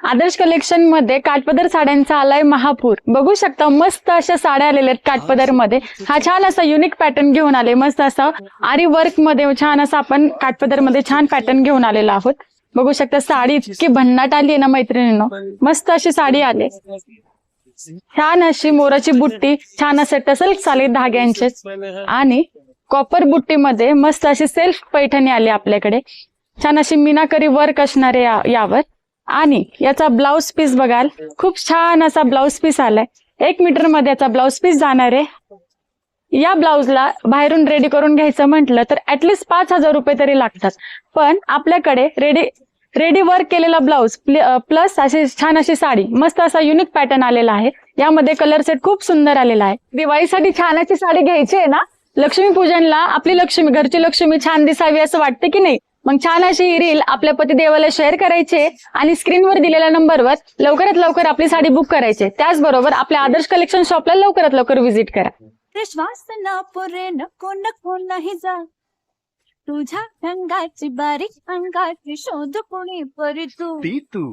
आदर्श collection मध्ये काठपदर साड्यांचा आलाय महापूर. बघू शकता मस्त अशा साड्या आलेल्या आहेत काठपदर मध्ये. हा छान असा युनिक पॅटर्न घेऊन आले, मस्त असा आरी वर्क मध्ये छान असा आपण काठपदर मध्ये छान पॅटर्न घेऊन आलेला आहोत. बघू शकता साडी इतकी भन्नाट आली आहे ना मैत्रिणींनो, मस्त अशी साडी आली. छान अशी मोराची बुट्टी, छान असे टसल चाले धाग्यांचे आणि कॉपर बुट्टीमध्ये मस्त अशी सेल्फ पैठणी आली आपल्याकडे. छान अशी मीनाकरी वर्क असणारे यावर. आणि याचा ब्लाउज पीस बघाल, खूप छान असा ब्लाउज पीस आलाय. 1 मीटर मध्ये याचा ब्लाउज पीस जाणार आहे. या ब्लाउजला बाहेरून रेडी करून घ्यायचं म्हटलं तर ऍटलीस्ट 5,000 रुपये तरी लागतात. पण आपल्याकडे रेडी वर्क केलेला ब्लाउज प्लस अशी छान अशी साडी, मस्त असा युनिक पॅटर्न आलेला आहे. यामध्ये कलर सेट खूप सुंदर आलेला आहे. दिवाळीसाठी छान अशी साडी घ्यायची आहे ना, लक्ष्मीपूजनला आपली लक्ष्मी, घरची लक्ष्मी छान दिसावी असं वाटतं की नाही, मग छान अशी ही रील आपल्या पतिदेवाला शेअर करायचे आणि स्क्रीनवर दिलेल्या नंबरवर लवकरात लवकर आपली साडी बुक करायची. त्याचबरोबर आपल्या आदर्श कलेक्शन शॉपला लवकरात लवकर व्हिजिट करा. श्वास ना पुरे नको नको नाही जा, तुझ्या रंगाची बारीक अंगाची शोध कोणी परी तू ती तू